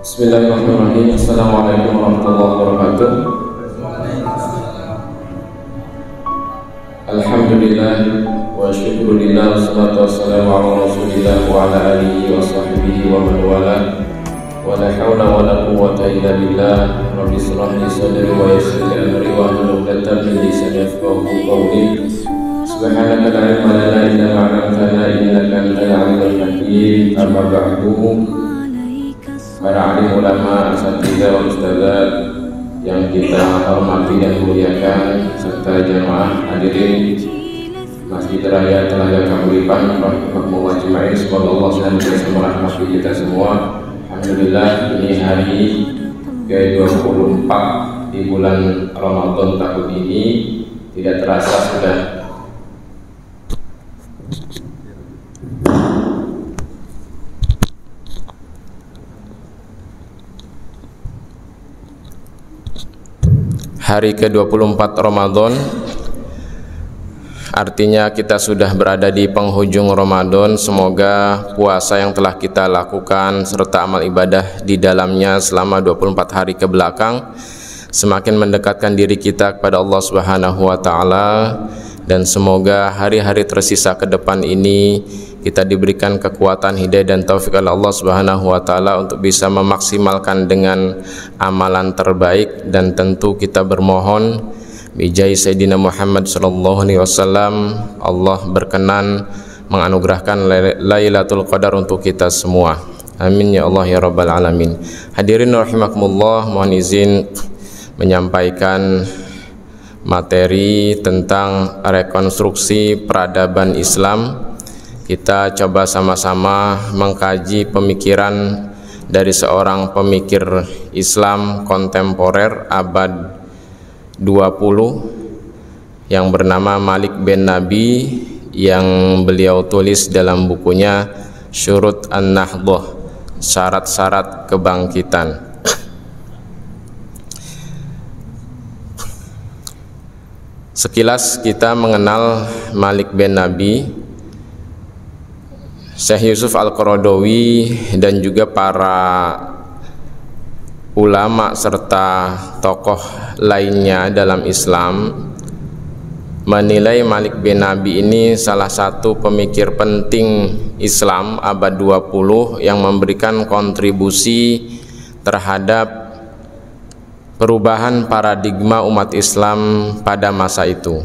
Bismillahirrahmanirrahim. Assalamualaikum warahmatullahi wabarakatuh. Alhamdulillah wa syukurillah, wassalatu wassalamu ala rasulillah wa ala alihi wa sahbihi wa man wala, wa la hawla wa la quwwata illa billah. Rabbi shrah li sadri wa yassir li amri wa hlul 'uqdatam min lisani yafqahu qawli. Subhanaka la ilma lana illa ma 'allamtana innaka antal 'alimul hakim. Amma ba'du. Para alim ulama, asatidzah wal ustadzat yang kita hormati dan muliakan, serta jamaah hadirin Masjid Raya Telaga Kahuripan rahimahumullah ajma'in. Semoga Allah senantiasa merahmati kita semua. Alhamdulillah, ini hari ke-24 di bulan Ramadan tahun ini. Tidak terasa sudah hari ke-24 Ramadan, artinya kita sudah berada di penghujung Ramadan. Semoga puasa yang telah kita lakukan serta amal ibadah di dalamnya selama 24 hari ke belakang semakin mendekatkan diri kita kepada Allah Subhanahu wa taala, dan semoga hari-hari tersisa ke depan ini kita diberikan kekuatan, hidayah dan taufik oleh Allah Subhanahu wa taala untuk bisa memaksimalkan dengan amalan terbaik. Dan tentu kita bermohon bijai Sayyidina Muhammad sallallahu alaihi wasallam, Allah berkenan menganugerahkan Lailatul Qadar untuk kita semua. Amin ya Allah ya rabbal alamin. Hadirin rahimakumullah, mohon izin menyampaikan materi tentang rekonstruksi peradaban Islam. Kita coba sama-sama mengkaji pemikiran dari seorang pemikir Islam kontemporer abad 20 yang bernama Malik bin Nabi, yang beliau tulis dalam bukunya Syurut An-Nahdhah, syarat-syarat kebangkitan. Sekilas kita mengenal Malik bin Nabi, Syekh Yusuf Al-Qaradawi dan juga para ulama serta tokoh lainnya dalam Islam menilai Malik bin Nabi ini salah satu pemikir penting Islam abad 20 yang memberikan kontribusi terhadap perubahan paradigma umat Islam pada masa itu.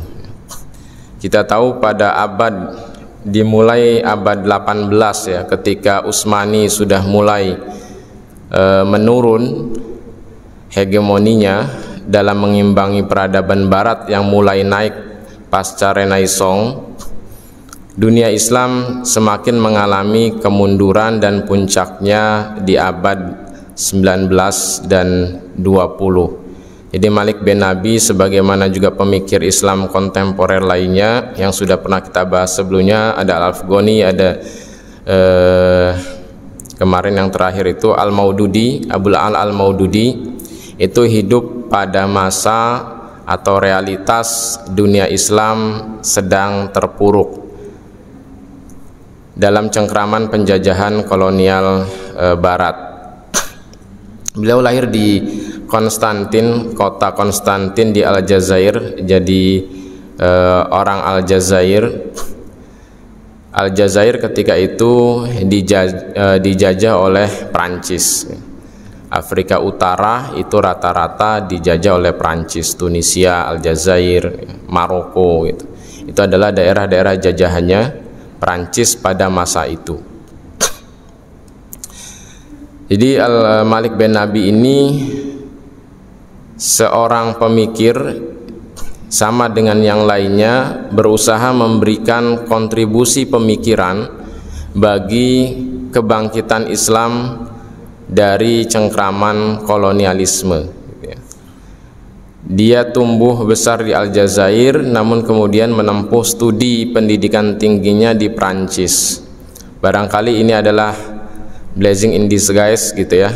Kita tahu pada dimulai abad 18 ya, ketika Utsmani sudah mulai menurun hegemoninya dalam mengimbangi peradaban barat yang mulai naik pasca Renaissance, dunia Islam semakin mengalami kemunduran dan puncaknya di abad 19 dan 20. Jadi Malik bin Nabi sebagaimana juga pemikir Islam kontemporer lainnya yang sudah pernah kita bahas sebelumnya, ada Al-Afghani, ada kemarin yang terakhir itu Al-Maududi, Abul Al Al-Maududi, itu hidup pada masa atau realitas dunia Islam sedang terpuruk dalam cengkraman penjajahan kolonial barat. Beliau lahir di Konstantin, kota Konstantin di Aljazair, jadi orang Aljazair. Aljazair ketika itu dijajah oleh Prancis. Afrika Utara itu rata-rata dijajah oleh Prancis, Tunisia, Aljazair, Maroko gitu. Itu adalah daerah-daerah jajahannya Prancis pada masa itu. Jadi Malik bin Nabi ini seorang pemikir, sama dengan yang lainnya berusaha memberikan kontribusi pemikiran bagi kebangkitan Islam dari cengkraman kolonialisme. Dia tumbuh besar di Aljazair, namun kemudian menempuh studi pendidikan tingginya di Prancis. Barangkali ini adalah blessing in disguise gitu ya.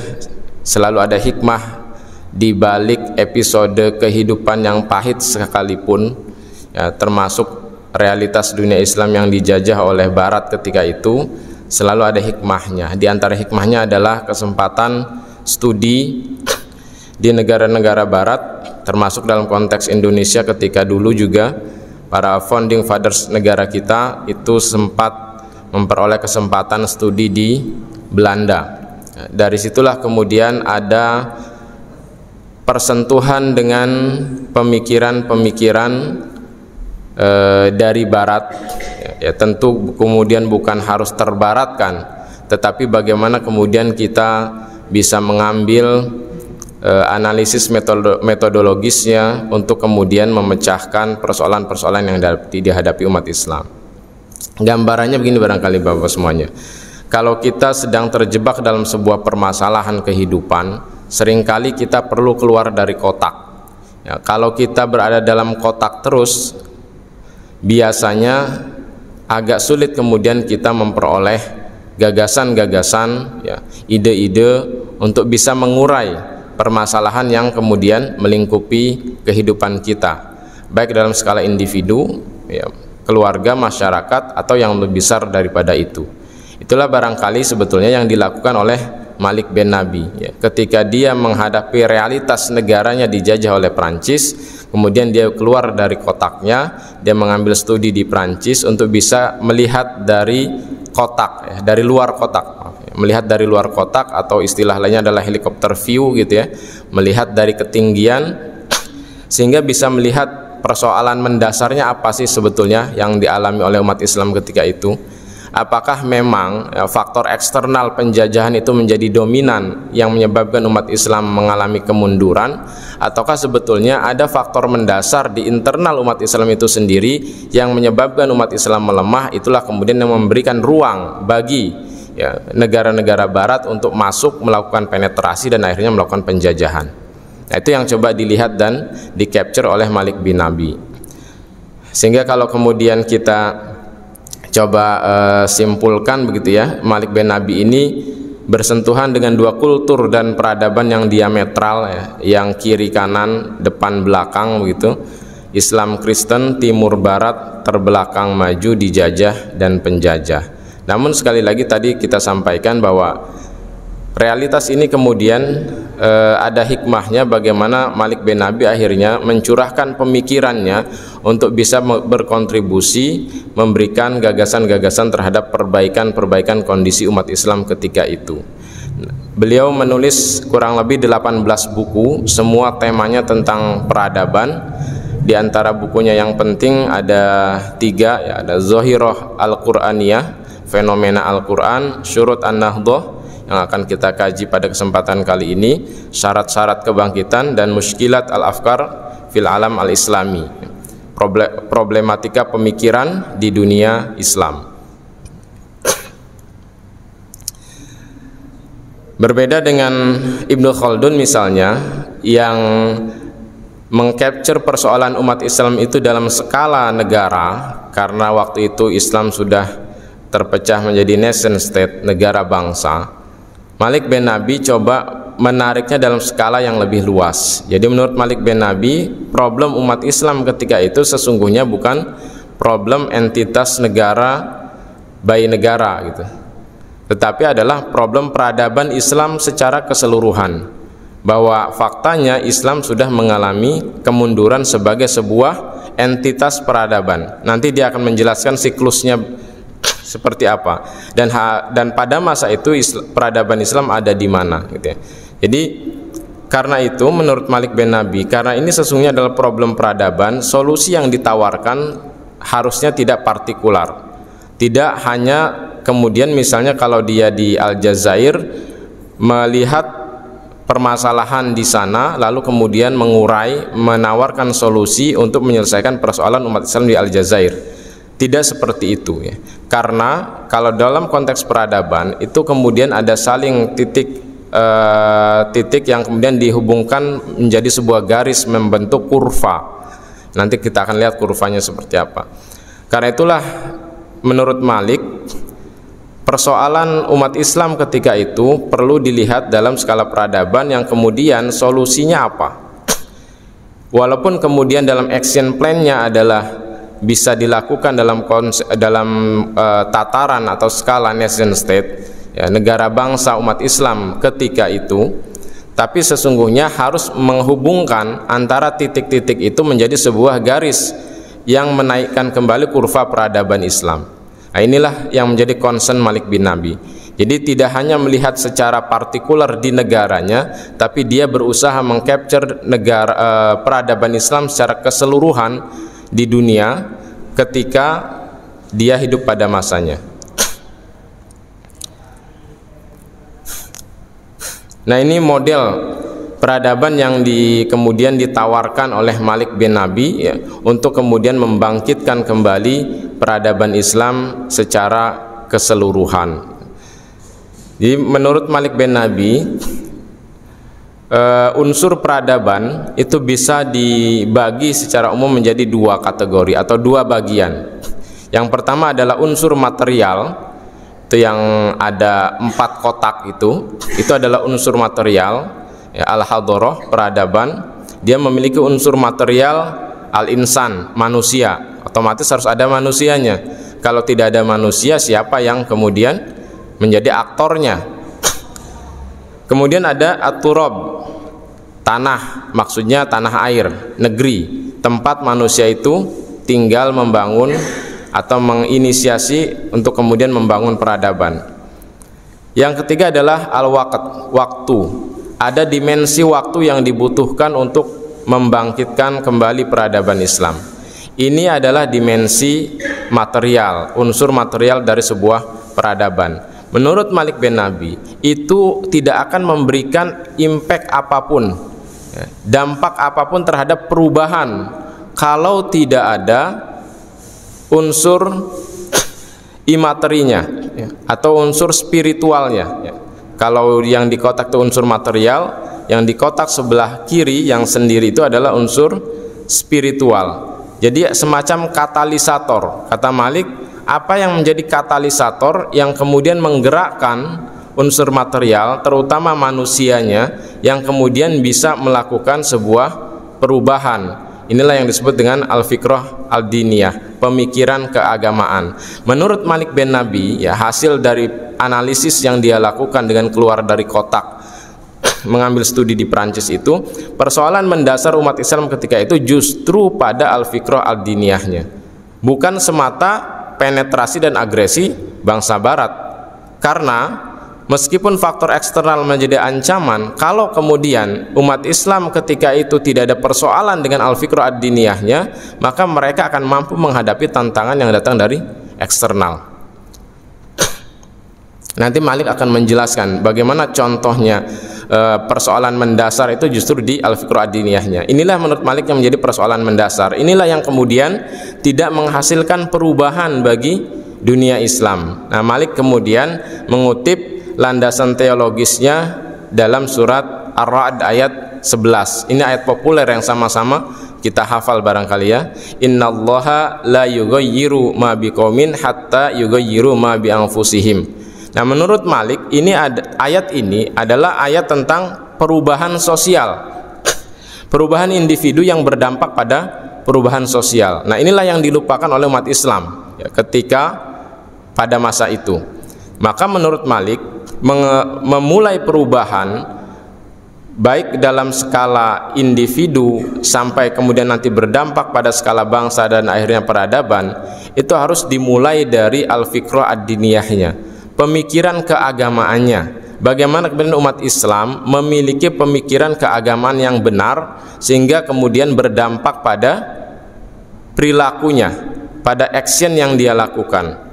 Selalu ada hikmah di balik episode kehidupan yang pahit sekalipun ya, termasuk realitas dunia Islam yang dijajah oleh Barat ketika itu, selalu ada hikmahnya. Di antara hikmahnya adalah kesempatan studi di negara-negara barat, termasuk dalam konteks Indonesia ketika dulu juga para founding fathers negara kita itu sempat memperoleh kesempatan studi di Belanda. Dari situlah kemudian ada persentuhan dengan pemikiran-pemikiran dari barat, ya tentu kemudian bukan harus terbaratkan, tetapi bagaimana kemudian kita bisa mengambil analisis metodologisnya untuk kemudian memecahkan persoalan-persoalan yang dihadapi umat Islam. Gambarannya begini barangkali Bapak semuanya, kalau kita sedang terjebak dalam sebuah permasalahan kehidupan, seringkali kita perlu keluar dari kotak. Ya, kalau kita berada dalam kotak terus, biasanya agak sulit kemudian kita memperoleh gagasan-gagasan, ya, ide-ide untuk bisa mengurai permasalahan yang kemudian melingkupi kehidupan kita, baik dalam skala individu, ya, keluarga, masyarakat, atau yang lebih besar daripada itu. Itulah barangkali sebetulnya yang dilakukan oleh Malik bin Nabi, ya, ketika dia menghadapi realitas negaranya dijajah oleh Prancis, kemudian dia keluar dari kotaknya, dia mengambil studi di Prancis untuk bisa melihat dari kotak, ya, dari luar kotak, melihat dari luar kotak, atau istilah lainnya adalah helikopter view gitu ya, melihat dari ketinggian sehingga bisa melihat persoalan mendasarnya apa sih sebetulnya yang dialami oleh umat Islam ketika itu. Apakah memang faktor eksternal penjajahan itu menjadi dominan yang menyebabkan umat Islam mengalami kemunduran, ataukah sebetulnya ada faktor mendasar di internal umat Islam itu sendiri yang menyebabkan umat Islam melemah? Itulah kemudian yang memberikan ruang bagi, ya, negara-negara barat untuk masuk melakukan penetrasi dan akhirnya melakukan penjajahan. Nah, itu yang coba dilihat dan di capture oleh Malik bin Nabi. Sehingga kalau kemudian kita coba simpulkan begitu ya, Malik bin Nabi ini bersentuhan dengan dua kultur dan peradaban yang diametral, ya, yang kiri kanan depan belakang begitu, Islam Kristen timur barat terbelakang maju dijajah dan penjajah. Namun sekali lagi tadi kita sampaikan bahwa realitas ini kemudian ada hikmahnya bagaimana Malik bin Nabi akhirnya mencurahkan pemikirannya untuk bisa berkontribusi memberikan gagasan-gagasan terhadap perbaikan kondisi umat Islam ketika itu. Beliau menulis kurang lebih 18 buku, semua temanya tentang peradaban. Di antara bukunya yang penting ada 3, ya, ada Zahirah Al-Qur'aniyah, fenomena Al-Quran, Syurut An-Nahdoh yang akan kita kaji pada kesempatan kali ini, syarat-syarat kebangkitan, dan Mushkilat Al-Afkar fil Alam Al-Islami, problematika pemikiran di dunia Islam. Berbeda dengan Ibnu Khaldun misalnya, yang mengcapture persoalan umat Islam itu dalam skala negara, karena waktu itu Islam sudah terpecah menjadi nation state, negara bangsa. Malik bin Nabi coba menariknya dalam skala yang lebih luas. Jadi menurut Malik bin Nabi, problem umat Islam ketika itu sesungguhnya bukan problem entitas negara by negara gitu, tetapi adalah problem peradaban Islam secara keseluruhan, bahwa faktanya Islam sudah mengalami kemunduran sebagai sebuah entitas peradaban. Nanti dia akan menjelaskan siklusnya seperti apa, dan pada masa itu peradaban Islam ada di mana gitu ya. Jadi karena itu menurut Malik bin Nabi, karena ini sesungguhnya adalah problem peradaban, solusi yang ditawarkan harusnya tidak partikular, tidak hanya kemudian misalnya kalau dia di Aljazair melihat permasalahan di sana lalu kemudian mengurai, menawarkan solusi untuk menyelesaikan persoalan umat Islam di Aljazair. Tidak seperti itu ya. Karena kalau dalam konteks peradaban itu kemudian ada saling titik yang kemudian dihubungkan menjadi sebuah garis membentuk kurva. Nanti kita akan lihat kurvanya seperti apa. Karena itulah menurut Malik, persoalan umat Islam ketika itu perlu dilihat dalam skala peradaban yang kemudian solusinya apa. Walaupun kemudian dalam action plan-nya adalah bisa dilakukan dalam tataran atau skala nation state, ya, negara bangsa umat Islam ketika itu, tapi sesungguhnya harus menghubungkan antara titik-titik itu menjadi sebuah garis yang menaikkan kembali kurva peradaban Islam. Nah, inilah yang menjadi concern Malik bin Nabi. Jadi tidak hanya melihat secara partikular di negaranya, tapi dia berusaha mengcapture peradaban Islam secara keseluruhan di dunia ketika dia hidup pada masanya. Nah, ini model peradaban yang kemudian ditawarkan oleh Malik bin Nabi ya, untuk kemudian membangkitkan kembali peradaban Islam secara keseluruhan. Jadi menurut Malik bin Nabi, unsur peradaban itu bisa dibagi secara umum menjadi dua kategori atau dua bagian. Yang pertama adalah unsur material, itu yang ada 4 kotak itu adalah unsur material ya, al-hadharah, peradaban. Dia memiliki unsur material al-insan, manusia, otomatis harus ada manusianya. Kalau tidak ada manusia, siapa yang kemudian menjadi aktornya? Kemudian ada at-turab, tanah, maksudnya tanah air, negeri, tempat manusia itu tinggal, membangun atau menginisiasi untuk kemudian membangun peradaban. Yang ketiga adalah al-waqt, waktu. Ada dimensi waktu yang dibutuhkan untuk membangkitkan kembali peradaban Islam. Ini adalah dimensi material, unsur material dari sebuah peradaban. Menurut Malik bin Nabi, itu tidak akan memberikan impact apapun, dampak apapun terhadap perubahan kalau tidak ada unsur imaterinya ya, atau unsur spiritualnya ya. Kalau yang di kotak itu unsur material, yang di kotak sebelah kiri yang sendiri itu adalah unsur spiritual. Jadi semacam katalisator. Kata Malik, apa yang menjadi katalisator yang kemudian menggerakkan unsur material, terutama manusianya, yang kemudian bisa melakukan sebuah perubahan. Inilah yang disebut dengan al-fikrah al-diniyah, pemikiran keagamaan. Menurut Malik bin Nabi, ya, hasil dari analisis yang dia lakukan dengan keluar dari kotak, mengambil studi di Prancis itu, persoalan mendasar umat Islam ketika itu justru pada al-fikrah al-diniyahnya, bukan semata penetrasi dan agresi bangsa Barat. Karena meskipun faktor eksternal menjadi ancaman, kalau kemudian umat Islam ketika itu tidak ada persoalan dengan al-fikrah ad-diniyahnya, maka mereka akan mampu menghadapi tantangan yang datang dari eksternal. Nanti Malik akan menjelaskan bagaimana contohnya persoalan mendasar itu justru di al-fikrah ad-diniyahnya. Inilah menurut Malik yang menjadi persoalan mendasar. Inilah yang kemudian tidak menghasilkan perubahan bagi dunia Islam. Nah, Malik kemudian mengutip landasan teologisnya dalam surat Ar-Ra'd ayat 11. Ini ayat populer yang sama-sama kita hafal barangkali ya. Innallaha la yughayyiru ma biqaumin hatta yughayyiru ma bi anfusihim. Nah, menurut Malik ayat ini adalah ayat tentang perubahan sosial. Perubahan individu yang berdampak pada perubahan sosial. Nah, inilah yang dilupakan oleh umat Islam ya, ketika pada masa itu. Maka menurut Malik, memulai perubahan baik dalam skala individu sampai kemudian nanti berdampak pada skala bangsa dan akhirnya peradaban, itu harus dimulai dari al-fikrah ad-diniyahnya, pemikiran keagamaannya. Bagaimana kemudian umat Islam memiliki pemikiran keagamaan yang benar sehingga kemudian berdampak pada perilakunya, pada action yang dia lakukan.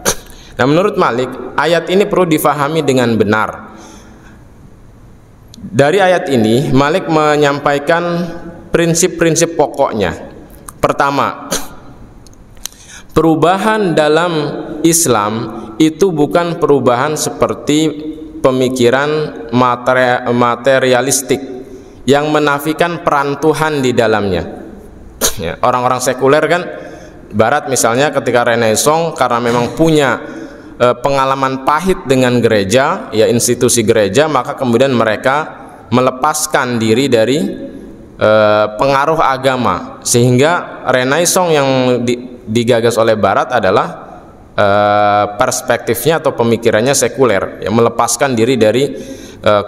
Nah, menurut Malik, ayat ini perlu difahami dengan benar. Dari ayat ini, Malik menyampaikan prinsip-prinsip pokoknya. Pertama, perubahan dalam Islam itu bukan perubahan seperti pemikiran materialistik yang menafikan peran Tuhan di dalamnya. Orang-orang sekuler kan, Barat misalnya ketika Renaissance, karena memang punya pengalaman pahit dengan gereja, ya institusi gereja, maka kemudian mereka melepaskan diri dari pengaruh agama, sehingga Renaissance yang digagas oleh Barat adalah perspektifnya atau pemikirannya sekuler, yang melepaskan diri dari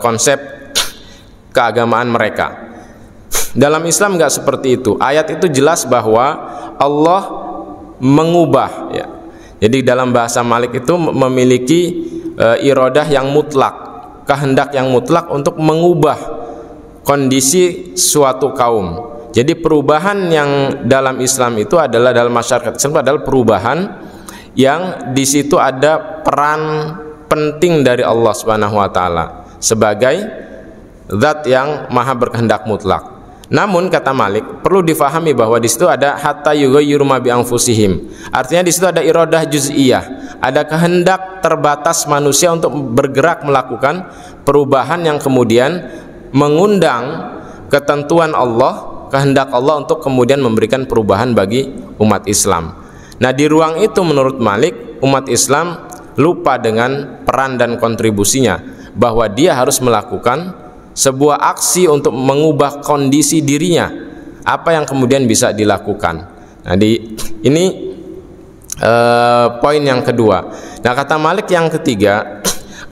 konsep keagamaan mereka. Dalam Islam nggak seperti itu. Ayat itu jelas bahwa Allah mengubah, ya. Jadi dalam bahasa Malik itu memiliki iradah yang mutlak, kehendak yang mutlak untuk mengubah kondisi suatu kaum. Jadi perubahan yang dalam Islam itu adalah, dalam masyarakat Islam itu adalah perubahan yang di situ ada peran penting dari Allah Subhanahu wa taala sebagai zat yang maha berkehendak mutlak. Namun kata Malik, perlu difahami bahwa di situ ada hatta yughayyiru ma bi anfusihim. Artinya di situ ada iradah juz'iyah, ada kehendak terbatas manusia untuk bergerak melakukan perubahan yang kemudian mengundang ketentuan Allah, kehendak Allah untuk kemudian memberikan perubahan bagi umat Islam. Nah, di ruang itu menurut Malik, umat Islam lupa dengan peran dan kontribusinya, bahwa dia harus melakukan sebuah aksi untuk mengubah kondisi dirinya. Apa yang kemudian bisa dilakukan? Nah, ini poin yang kedua. Nah, kata Malik yang ketiga,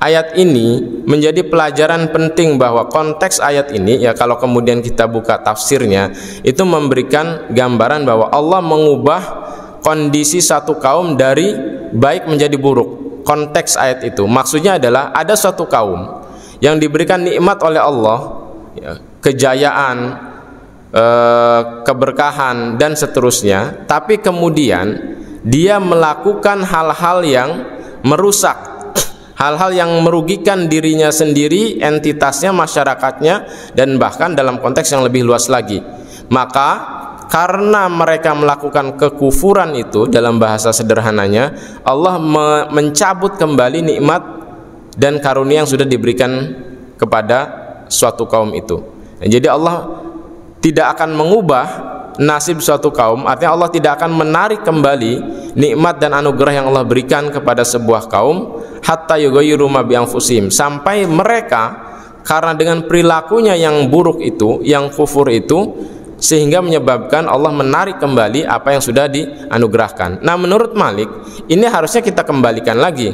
ayat ini menjadi pelajaran penting bahwa konteks ayat ini, ya, kalau kemudian kita buka tafsirnya, itu memberikan gambaran bahwa Allah mengubah kondisi satu kaum dari baik menjadi buruk. Konteks ayat itu maksudnya adalah ada suatu kaum yang diberikan nikmat oleh Allah, ya, kejayaan, keberkahan dan seterusnya, tapi kemudian dia melakukan hal-hal yang merusak, hal-hal yang merugikan dirinya sendiri, entitasnya, masyarakatnya, dan bahkan dalam konteks yang lebih luas lagi. Maka karena mereka melakukan kekufuran itu, dalam bahasa sederhananya, Allah mencabut kembali nikmat dan karunia yang sudah diberikan kepada suatu kaum itu. Jadi Allah tidak akan mengubah nasib suatu kaum, artinya Allah tidak akan menarik kembali nikmat dan anugerah yang Allah berikan kepada sebuah kaum hatta yughayyiru ma bi anfusihim, sampai mereka karena dengan perilakunya yang buruk itu, yang kufur itu, sehingga menyebabkan Allah menarik kembali apa yang sudah dianugerahkan. Nah, menurut Malik, ini harusnya kita kembalikan lagi.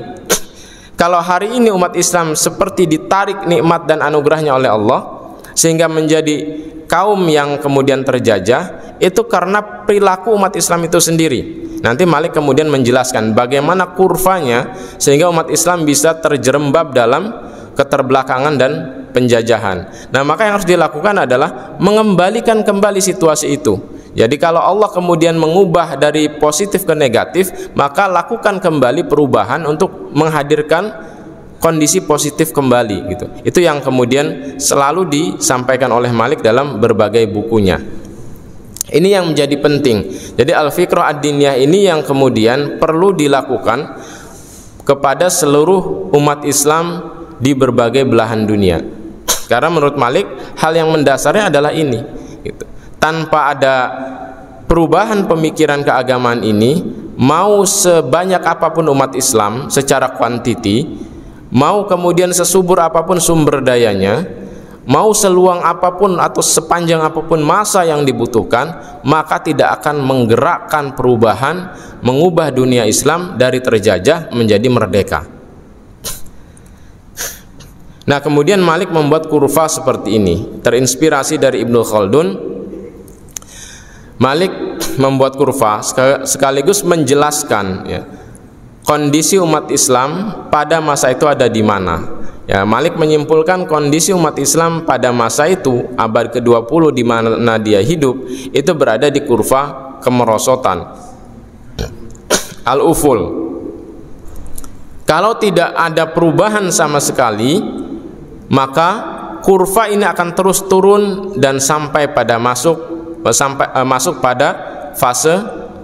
Kalau hari ini umat Islam seperti ditarik nikmat dan anugerahnya oleh Allah sehingga menjadi kaum yang kemudian terjajah, itu karena perilaku umat Islam itu sendiri. Nanti Malik kemudian menjelaskan bagaimana kurvanya sehingga umat Islam bisa terjerembab dalam keterbelakangan dan penjajahan. Nah, maka yang harus dilakukan adalah mengembalikan kembali situasi itu. Jadi kalau Allah kemudian mengubah dari positif ke negatif, maka lakukan kembali perubahan untuk menghadirkan kondisi positif kembali, gitu. Itu yang kemudian selalu disampaikan oleh Malik dalam berbagai bukunya. Ini yang menjadi penting. Jadi al-fiqrah ad-diniyah ini yang kemudian perlu dilakukan kepada seluruh umat Islam di berbagai belahan dunia. Karena menurut Malik, hal yang mendasarnya adalah ini, gitu. Tanpa ada perubahan pemikiran keagamaan ini, mau sebanyak apapun umat Islam secara kuantiti, mau kemudian sesubur apapun sumber dayanya, mau seluang apapun atau sepanjang apapun masa yang dibutuhkan, maka tidak akan menggerakkan perubahan, mengubah dunia Islam dari terjajah menjadi merdeka. Nah, kemudian Malik membuat kurva seperti ini, terinspirasi dari Ibnu Khaldun. Malik membuat kurva sekaligus menjelaskan, ya, kondisi umat Islam pada masa itu ada di mana. Ya, Malik menyimpulkan kondisi umat Islam pada masa itu, abad ke-20 di mana dia hidup, itu berada di kurva kemerosotan, al-uful. Kalau tidak ada perubahan sama sekali, maka kurva ini akan terus turun dan sampai pada masuk pada fase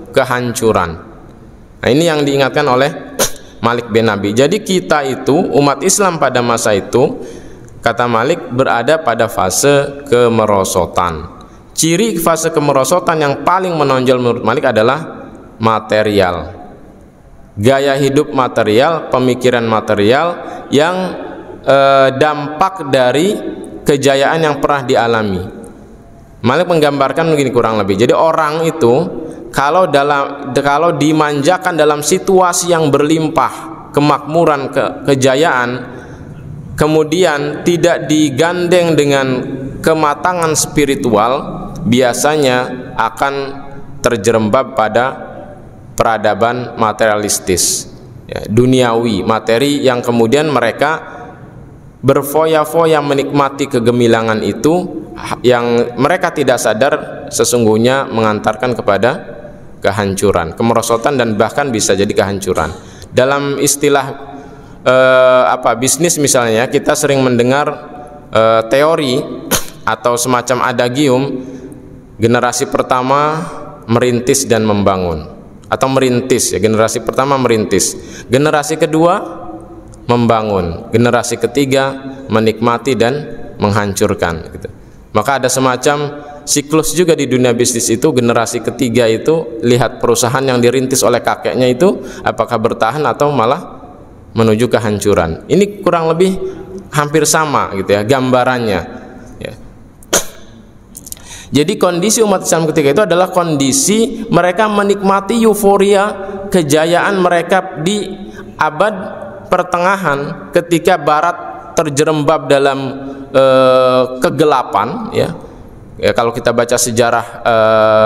kehancuran. Nah, ini yang diingatkan oleh Malik bin Nabi. Jadi kita itu, umat Islam pada masa itu, kata Malik, berada pada fase kemerosotan. Ciri fase kemerosotan yang paling menonjol menurut Malik adalah material. Gaya hidup material, pemikiran material yang dampak dari kejayaan yang pernah dialami. Malik menggambarkan begini kurang lebih. Jadi orang itu kalau dimanjakan dalam situasi yang berlimpah, kemakmuran, kejayaan, kemudian tidak digandeng dengan kematangan spiritual biasanya akan terjerembab pada peradaban materialistis, ya, duniawi, materi yang kemudian mereka berfoya-foya menikmati kegemilangan itu yang mereka tidak sadar sesungguhnya mengantarkan kepada kehancuran, kemerosotan, dan bahkan bisa jadi kehancuran. Dalam istilah bisnis misalnya, kita sering mendengar teori atau semacam adagium, generasi pertama merintis dan membangun, atau merintis, ya, generasi pertama merintis, generasi kedua membangun, generasi ketiga menikmati dan menghancurkan, gitu. Maka ada semacam siklus juga di dunia bisnis itu. Generasi ketiga itu lihat perusahaan yang dirintis oleh kakeknya itu apakah bertahan atau malah menuju kehancuran. Ini kurang lebih hampir sama, gitu ya, gambarannya, ya. Jadi kondisi umat Islam ketika itu adalah kondisi mereka menikmati euforia kejayaan mereka di abad pertengahan ketika Barat terjerembab dalam kegelapan, ya. Ya, kalau kita baca sejarah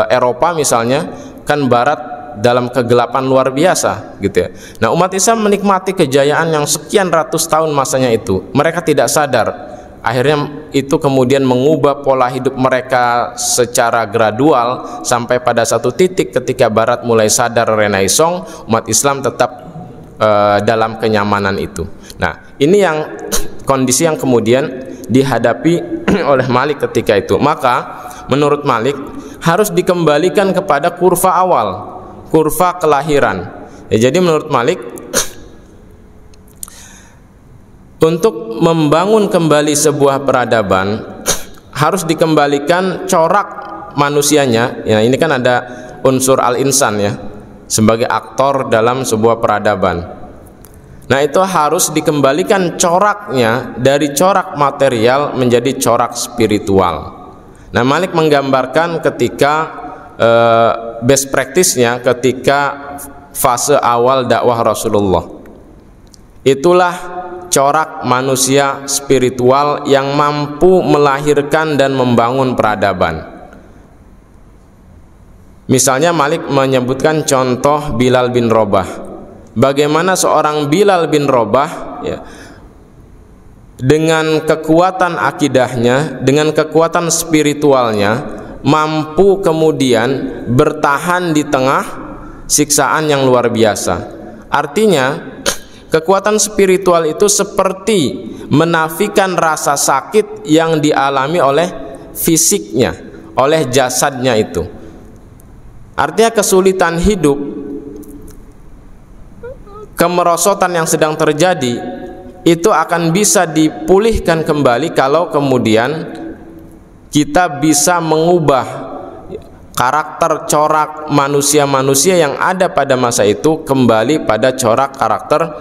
Eropa misalnya, kan Barat dalam kegelapan luar biasa, gitu ya. Nah, umat Islam menikmati kejayaan yang sekian ratus tahun masanya itu. Mereka tidak sadar. Akhirnya itu kemudian mengubah pola hidup mereka secara gradual sampai pada satu titik ketika Barat mulai sadar Renaissance, umat Islam tetap dalam kenyamanan itu. Nah, ini yang kondisi yang kemudian dihadapi oleh Malik ketika itu. Maka menurut Malik harus dikembalikan kepada kurva awal, kurva kelahiran, ya. Jadi menurut Malik, untuk membangun kembali sebuah peradaban harus dikembalikan corak manusianya, ya. Ini kan ada unsur al-insan, ya, sebagai aktor dalam sebuah peradaban. Nah, itu harus dikembalikan coraknya dari corak material menjadi corak spiritual. Nah, Malik menggambarkan ketika best practice-nya ketika fase awal dakwah Rasulullah. Itulah corak manusia spiritual yang mampu melahirkan dan membangun peradaban. Misalnya Malik menyebutkan contoh Bilal bin Rabah. Bagaimana seorang Bilal bin Rabah, ya, dengan kekuatan akidahnya, dengan kekuatan spiritualnya, mampu kemudian bertahan di tengah siksaan yang luar biasa. Artinya kekuatan spiritual itu seperti menafikan rasa sakit yang dialami oleh fisiknya, oleh jasadnya itu. Artinya kesulitan hidup, kemerosotan yang sedang terjadi itu akan bisa dipulihkan kembali kalau kemudian kita bisa mengubah karakter corak manusia-manusia yang ada pada masa itu kembali pada corak karakter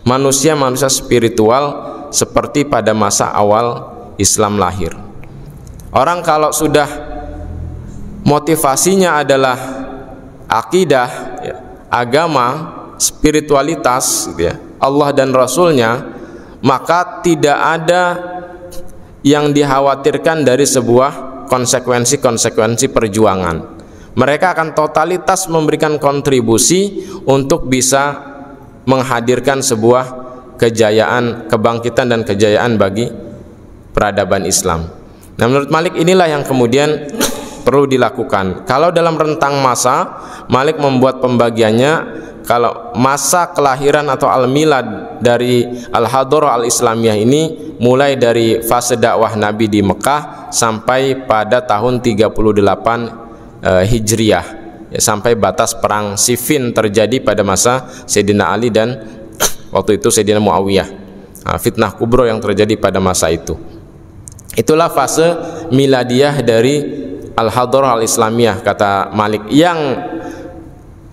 manusia-manusia spiritual seperti pada masa awal Islam lahir. Orang kalau sudah motivasinya adalah akidah, ya, agama, spiritualitas, gitu ya, Allah dan Rasulnya, maka tidak ada yang dikhawatirkan dari sebuah konsekuensi-konsekuensi perjuangan. Mereka akan totalitas memberikan kontribusi untuk bisa menghadirkan sebuah kejayaan, kebangkitan dan kejayaan bagi peradaban Islam. Nah, menurut Malik inilah yang kemudian perlu dilakukan. Kalau dalam rentang masa, Malik membuat pembagiannya. Kalau masa kelahiran atau al-milad dari al-hadrah al-islamiyah ini mulai dari fase dakwah Nabi di Mekah sampai pada tahun 38 Hijriah, ya, sampai batas perang Siffin terjadi pada masa Sayyidina Ali dan waktu itu Sayyidina Muawiyah. Fitnah kubro yang terjadi pada masa itu. Itulah fase miladiyah dari al-hadrah al-islamiyah, kata Malik, yang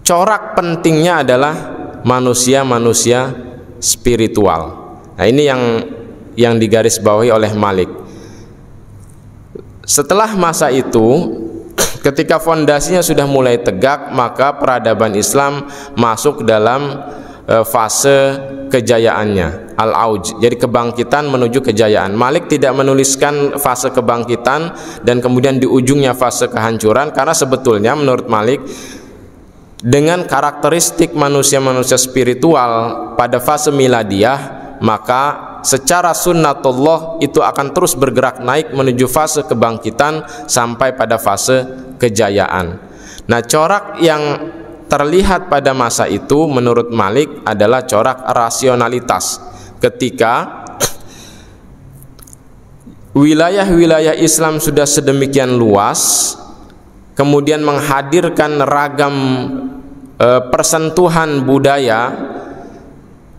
corak pentingnya adalah manusia-manusia spiritual. Nah, ini yang digarisbawahi oleh Malik. Setelah masa itu, ketika fondasinya sudah mulai tegak, maka peradaban Islam masuk dalam fase kejayaannya, al-auj, jadi kebangkitan menuju kejayaan. Malik tidak menuliskan fase kebangkitan dan kemudian di ujungnya fase kehancuran, karena sebetulnya menurut Malik dengan karakteristik manusia-manusia spiritual pada fase miladiah, maka secara sunnatullah itu akan terus bergerak naik menuju fase kebangkitan sampai pada fase kejayaan. Nah, corak yang terlihat pada masa itu menurut Malik adalah corak rasionalitas, ketika wilayah-wilayah Islam sudah sedemikian luas, kemudian menghadirkan ragam persentuhan budaya,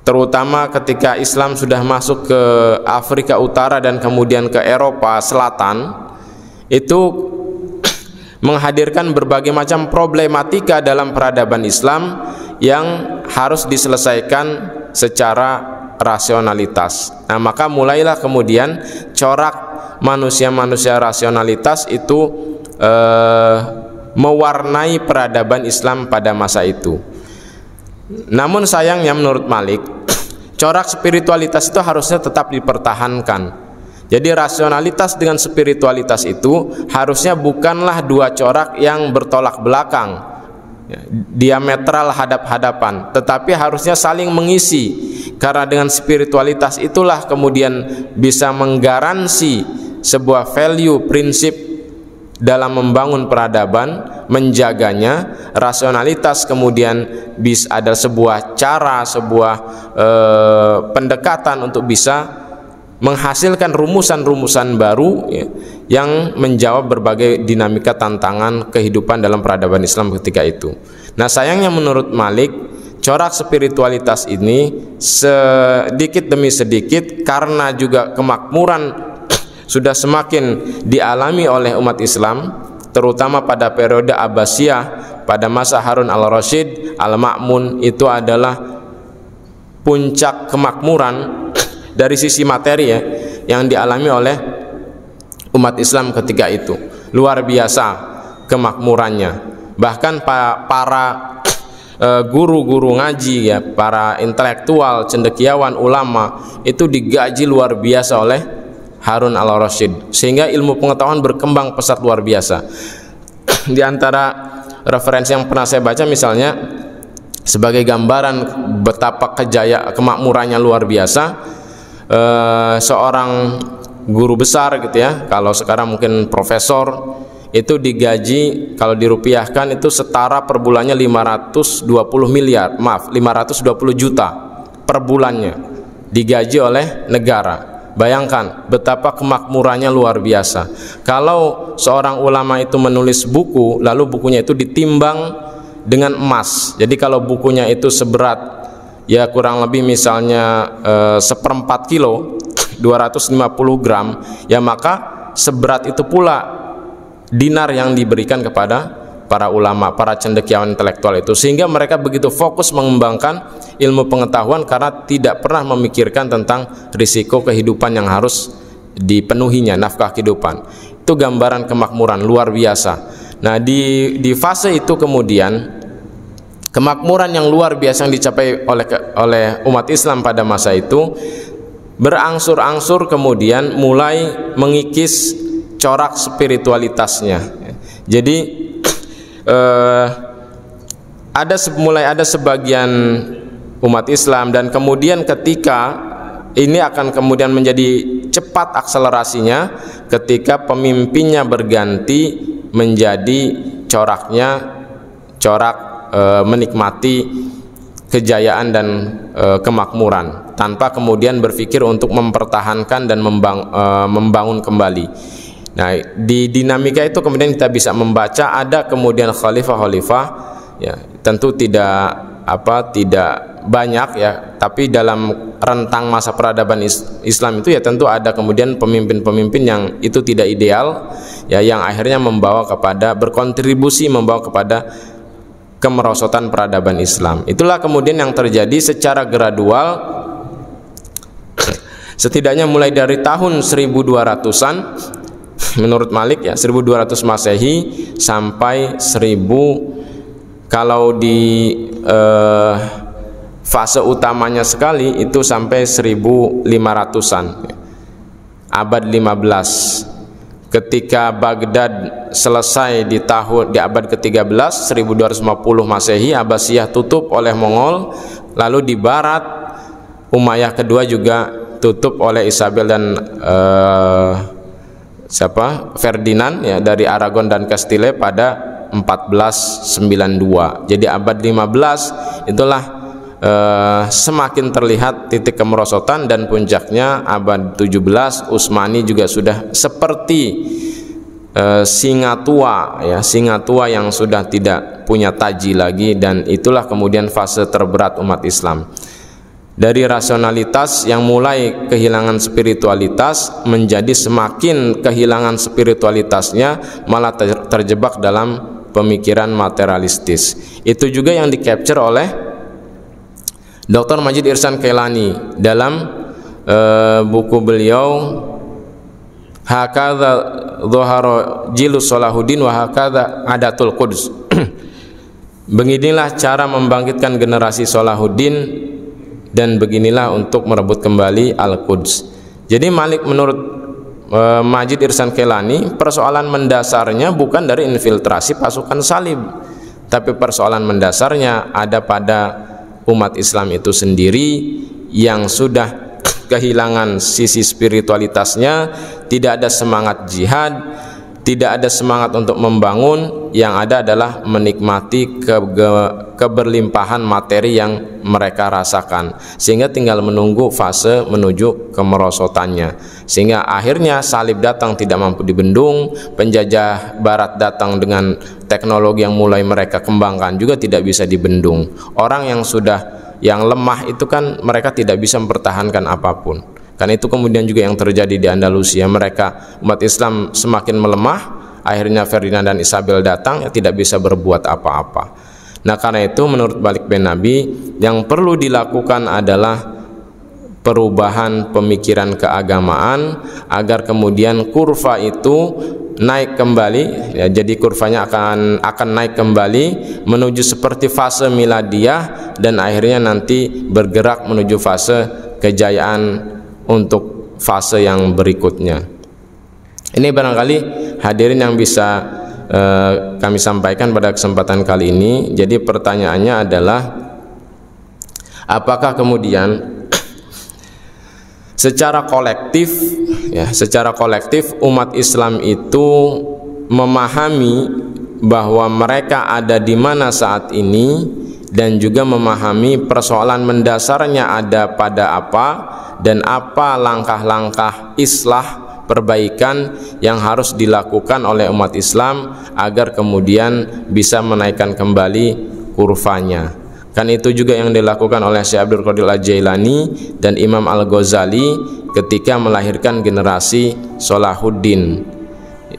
terutama ketika Islam sudah masuk ke Afrika Utara dan kemudian ke Eropa Selatan, itu menghadirkan berbagai macam problematika dalam peradaban Islam yang harus diselesaikan secara rasionalitas. Nah, maka mulailah kemudian corak manusia-manusia rasionalitas itu mewarnai peradaban Islam pada masa itu. Namun sayangnya menurut Malik, corak spiritualitas itu harusnya tetap dipertahankan. Jadi rasionalitas dengan spiritualitas itu harusnya bukanlah dua corak yang bertolak belakang, diametral hadap-hadapan, tetapi harusnya saling mengisi, karena dengan spiritualitas itulah kemudian bisa menggaransi sebuah value, prinsip dalam membangun peradaban, menjaganya. Rasionalitas kemudian bisa ada sebuah cara, sebuah pendekatan untuk bisa menghasilkan rumusan-rumusan baru, ya, yang menjawab berbagai dinamika tantangan kehidupan dalam peradaban Islam ketika itu. Nah, sayangnya menurut Malik, corak spiritualitas ini sedikit demi sedikit, karena juga kemakmuran sudah semakin dialami oleh umat Islam, terutama pada periode Abbasiyah, pada masa Harun al-Rasyid, al-Ma'mun, itu adalah puncak kemakmuran dari sisi materi, ya, yang dialami oleh umat Islam ketika itu. Luar biasa kemakmurannya. Bahkan para guru-guru ngaji, ya, para intelektual, cendekiawan, ulama itu digaji luar biasa oleh Harun al-Rasyid, sehingga ilmu pengetahuan berkembang pesat luar biasa. Di antara referensi yang pernah saya baca misalnya, sebagai gambaran betapa kemakmurannya luar biasa, seorang guru besar gitu, ya, kalau sekarang mungkin profesor, itu digaji kalau dirupiahkan itu setara per bulannya 520 juta per bulannya digaji oleh negara. Bayangkan betapa kemakmurannya luar biasa. Kalau seorang ulama itu menulis buku, lalu bukunya itu ditimbang dengan emas, jadi kalau bukunya itu seberat, ya, kurang lebih misalnya 1/4 kilo, 250 gram, ya, maka seberat itu pula dinar yang diberikan kepada para ulama, para cendekiawan intelektual itu, sehingga mereka begitu fokus mengembangkan ilmu pengetahuan karena tidak pernah memikirkan tentang risiko kehidupan yang harus dipenuhinya, nafkah kehidupan. Itu gambaran kemakmuran luar biasa. Nah, di fase itu kemudian kemakmuran yang luar biasa yang dicapai oleh umat Islam pada masa itu berangsur-angsur kemudian mulai mengikis corak spiritualitasnya. Jadi mulai ada sebagian umat Islam, dan kemudian ketika ini akan kemudian menjadi cepat akselerasinya ketika pemimpinnya berganti menjadi coraknya corak menikmati kejayaan dan kemakmuran, tanpa kemudian berpikir untuk mempertahankan dan membangun kembali. Nah, di dinamika itu kemudian kita bisa membaca ada kemudian khalifah-khalifah, ya, tentu tidak banyak, ya, tapi dalam rentang masa peradaban Islam itu, ya, tentu ada kemudian pemimpin-pemimpin yang itu tidak ideal, ya, yang akhirnya berkontribusi membawa kepada kemerosotan peradaban Islam. Itulah kemudian yang terjadi secara gradual, setidaknya mulai dari tahun 1200-an menurut Malik, ya, 1200 Masehi sampai 1000, kalau di fase utamanya sekali itu sampai 1500-an, abad 15. Ketika Baghdad selesai di abad ke-13, 1250 Masehi, Abbasiyah tutup oleh Mongol. Lalu di barat Umayyah kedua juga tutup oleh Isabel dan Ferdinand ya, dari Aragon dan Castile pada 1492. Jadi abad 15 itulah semakin terlihat titik kemerosotan, dan puncaknya abad 17 Utsmani juga sudah seperti singa tua ya, singa tua yang sudah tidak punya taji lagi, dan itulah kemudian fase terberat umat Islam. Dari rasionalitas yang mulai kehilangan spiritualitas menjadi semakin kehilangan spiritualitasnya, malah terjebak dalam pemikiran materialistis. Itu juga yang di-capture oleh Dr. Majid Ihsan Kailani dalam buku beliau Hakadha Dhuhara Jilus Salahuddin wa Hakadha Adatul Quds. Beginilah cara membangkitkan generasi Salahuddin, dan beginilah untuk merebut kembali Al-Quds. Jadi menurut Majid Ihsan Kailani, persoalan mendasarnya bukan dari infiltrasi pasukan salib, tapi persoalan mendasarnya ada pada umat Islam itu sendiri yang sudah kehilangan sisi spiritualitasnya, tidak ada semangat jihad, tidak ada semangat untuk membangun, yang ada adalah menikmati keberlimpahan materi yang mereka rasakan, sehingga tinggal menunggu fase menuju kemerosotannya. Sehingga akhirnya salib datang tidak mampu dibendung, penjajah barat datang dengan teknologi yang mulai mereka kembangkan juga tidak bisa dibendung. Orang yang lemah itu kan mereka tidak bisa mempertahankan apapun. Karena itu kemudian juga yang terjadi di Andalusia, mereka umat Islam semakin melemah, akhirnya Ferdinand dan Isabel datang, ya tidak bisa berbuat apa-apa. Nah karena itu menurut Balik bin Nabi, yang perlu dilakukan adalah perubahan pemikiran keagamaan agar kemudian kurva itu naik kembali ya, jadi kurvanya akan naik kembali menuju seperti fase miladiyah, dan akhirnya nanti bergerak menuju fase kejayaan untuk fase yang berikutnya. Ini barangkali hadirin yang bisa kami sampaikan pada kesempatan kali ini. Jadi pertanyaannya adalah, apakah kemudian secara kolektif umat Islam itu memahami bahwa mereka ada di mana saat ini, dan juga memahami persoalan mendasarnya ada pada apa, dan apa langkah-langkah islah perbaikan yang harus dilakukan oleh umat Islam agar kemudian bisa menaikkan kembali kurvanya. Kan itu juga yang dilakukan oleh Syekh Abdul Qadir Al-Jailani dan Imam Al-Ghazali ketika melahirkan generasi Salahuddin.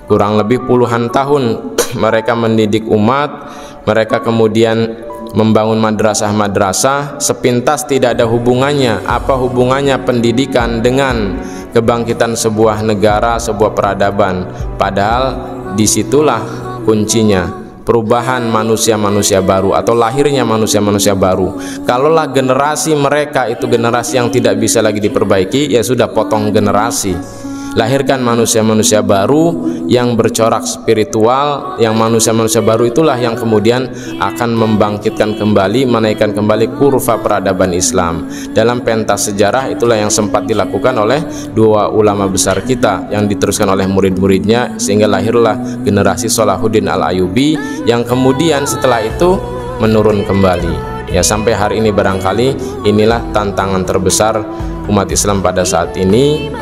Kurang lebih puluhan tahun mereka mendidik umat, mereka kemudian membangun madrasah-madrasah, sepintas tidak ada hubungannya. Apa hubungannya pendidikan dengan kebangkitan sebuah negara, sebuah peradaban? Padahal disitulah kuncinya, perubahan manusia-manusia baru atau lahirnya manusia-manusia baru. Kalaulah generasi mereka itu generasi yang tidak bisa lagi diperbaiki, ya sudah, potong generasi. Lahirkan manusia-manusia baru yang bercorak spiritual, yang manusia-manusia baru itulah yang kemudian akan membangkitkan kembali, menaikkan kembali kurva peradaban Islam. Dalam pentas sejarah itulah yang sempat dilakukan oleh dua ulama besar kita yang diteruskan oleh murid-muridnya, sehingga lahirlah generasi Salahuddin Al-Ayyubi yang kemudian setelah itu menurun kembali. Ya, sampai hari ini barangkali inilah tantangan terbesar umat Islam pada saat ini.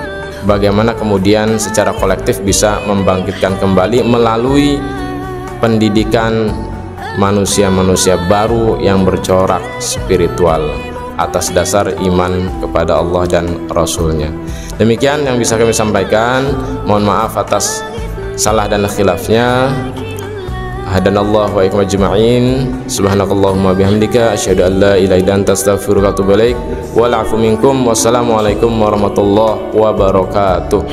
Bagaimana kemudian secara kolektif bisa membangkitkan kembali melalui pendidikan manusia-manusia baru yang bercorak spiritual atas dasar iman kepada Allah dan Rasulnya. Demikian yang bisa kami sampaikan. Mohon maaf atas salah dan khilafnya. Hadanallahu wa iyyakum ajma'in. Subhanakallahumma bihamdika asyhadu an la ilaha illa anta astaghfiruka wa atubu ilaik. Wal 'afu minkum. Wassalamualaikum warahmatullahi wabarakatuh.